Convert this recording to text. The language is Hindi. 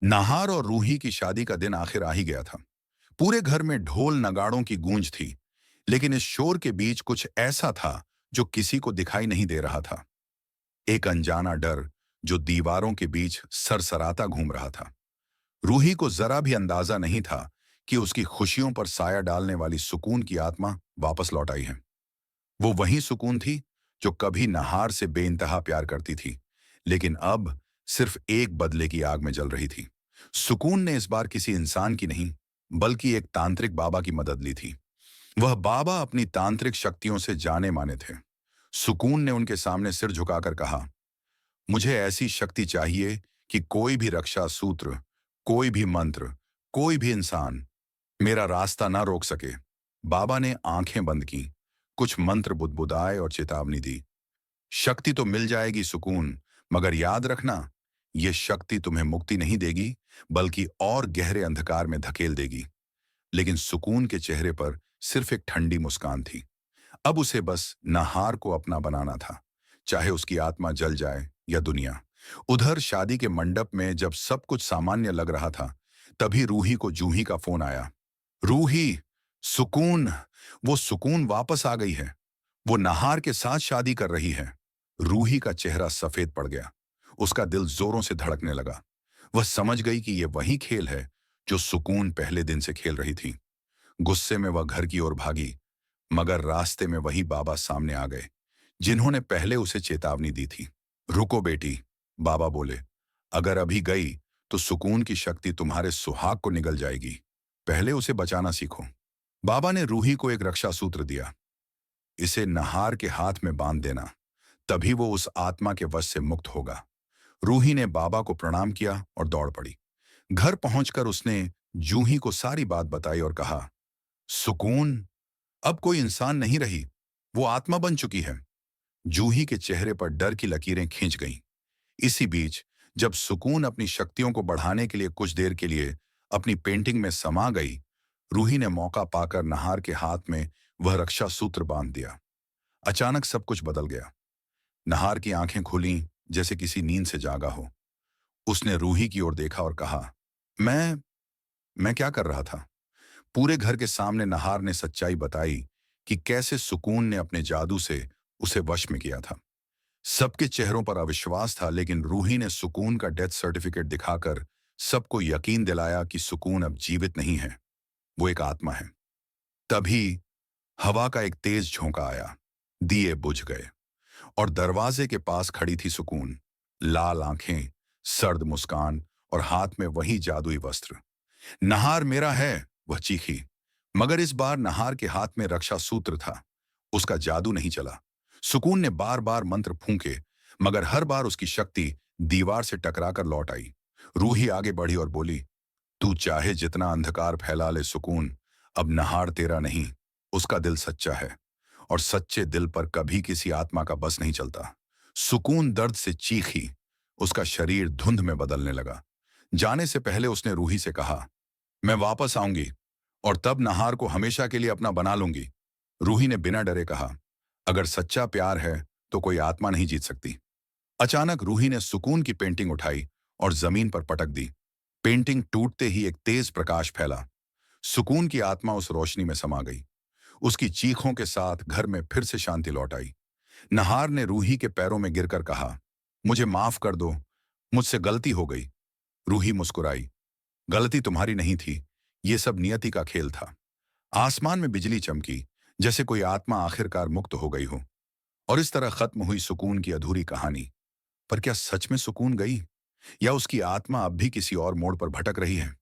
नाहार और रूही की शादी का दिन आखिर आ ही गया था। पूरे घर में ढोल नगाड़ों की गूंज थी, लेकिन इस शोर के बीच कुछ ऐसा था जो किसी को दिखाई नहीं दे रहा था। एक अनजाना डर जो दीवारों के बीच सरसराता घूम रहा था। रूही को जरा भी अंदाजा नहीं था कि उसकी खुशियों पर साया डालने वाली सुकून की आत्मा वापस लौट आई है। वो वही सुकून थी जो कभी नहार से बेइंतहा प्यार करती थी, लेकिन अब सिर्फ एक बदले की आग में जल रही थी। सुकून ने इस बार किसी इंसान की नहीं, बल्कि एक तांत्रिक बाबा की मदद ली थी। वह बाबा अपनी तांत्रिक शक्तियों से जाने माने थे। सुकून ने उनके सामने सिर झुकाकर कहा, मुझे ऐसी शक्ति चाहिए कि कोई भी रक्षा सूत्र, कोई भी मंत्र, कोई भी इंसान मेरा रास्ता ना रोक सके। बाबा ने आंखें बंद की, कुछ मंत्र बुदबुदाए और चेतावनी दी। शक्ति तो मिल जाएगी सुकून, मगर याद रखना, यह शक्ति तुम्हें मुक्ति नहीं देगी, बल्कि और गहरे अंधकार में धकेल देगी। लेकिन सुकून के चेहरे पर सिर्फ एक ठंडी मुस्कान थी। अब उसे बस नाहार को अपना बनाना था, चाहे उसकी आत्मा जल जाए या दुनिया। उधर शादी के मंडप में जब सब कुछ सामान्य लग रहा था, तभी रूही को जूही का फोन आया। रूही, सुकून, वो सुकून वापस आ गई है। वो नाहार के साथ शादी कर रही है। रूही का चेहरा सफेद पड़ गया। उसका दिल जोरों से धड़कने लगा। वह समझ गई कि यह वही खेल है जो सुकून पहले दिन से खेल रही थी। गुस्से में वह घर की ओर भागी, मगर रास्ते में वही बाबा सामने आ गए, जिन्होंने पहले उसे चेतावनी दी थी। रुको बेटी, बाबा बोले, अगर अभी गई तो सुकून की शक्ति तुम्हारे सुहाग को निगल जाएगी। पहले उसे बचाना सीखो। बाबा ने रूही को एक रक्षा सूत्र दिया। इसे नहार के हाथ में बांध देना, तभी वो उस आत्मा के वश से मुक्त होगा। रूही ने बाबा को प्रणाम किया और दौड़ पड़ी। घर पहुंचकर उसने जूही को सारी बात बताई और कहा, सुकून अब कोई इंसान नहीं रही, वो आत्मा बन चुकी है। जूही के चेहरे पर डर की लकीरें खींच गईं। इसी बीच जब सुकून अपनी शक्तियों को बढ़ाने के लिए कुछ देर के लिए अपनी पेंटिंग में समा गई, रूही ने मौका पाकर नहार के हाथ में वह रक्षा सूत्र बांध दिया। अचानक सब कुछ बदल गया। नहार की आंखें खुलीं, जैसे किसी नींद से जागा हो। उसने रूही की ओर देखा और कहा, मैं मैं क्या कर रहा था? पूरे घर के सामने नहार ने सच्चाई बताई कि कैसे सुकून ने अपने जादू से उसे वश में किया था। सबके चेहरों पर अविश्वास था, लेकिन रूही ने सुकून का डेथ सर्टिफिकेट दिखाकर सबको यकीन दिलाया कि सुकून अब जीवित नहीं है, वो एक आत्मा है। तभी हवा का एक तेज झोंका आया, दिए बुझ गए और दरवाजे के पास खड़ी थी सुकून। लाल आंखें, सर्द मुस्कान और हाथ में वही जादुई वस्त्र। नहार मेरा है, वह चीखी। मगर इस बार नहार के हाथ में रक्षा सूत्र था। उसका जादू नहीं चला। सुकून ने बार बार मंत्र फूंके, मगर हर बार उसकी शक्ति दीवार से टकराकर लौट आई। रूही आगे बढ़ी और बोली, तू चाहे जितना अंधकार फैला ले सुकून, अब नहार तेरा नहीं, उसका दिल सच्चा है, और सच्चे दिल पर कभी किसी आत्मा का बस नहीं चलता। सुकून दर्द से चीखी। उसका शरीर धुंध में बदलने लगा। जाने से पहले उसने रूही से कहा, मैं वापस आऊंगी और तब नहार को हमेशा के लिए अपना बना लूंगी। रूही ने बिना डरे कहा, अगर सच्चा प्यार है तो कोई आत्मा नहीं जीत सकती। अचानक रूही ने सुकून की पेंटिंग उठाई और जमीन पर पटक दी। पेंटिंग टूटते ही एक तेज प्रकाश फैला। सुकून की आत्मा उस रोशनी में समा गई। उसकी चीखों के साथ घर में फिर से शांति लौट आई। नहार ने रूही के पैरों में गिरकर कहा, मुझे माफ कर दो, मुझसे गलती हो गई। रूही मुस्कुराई, गलती तुम्हारी नहीं थी, ये सब नियति का खेल था। आसमान में बिजली चमकी, जैसे कोई आत्मा आखिरकार मुक्त हो गई हो। और इस तरह खत्म हुई सुकून की अधूरी कहानी। पर क्या सच में सुकून गई, या उसकी आत्मा अब भी किसी और मोड़ पर भटक रही है?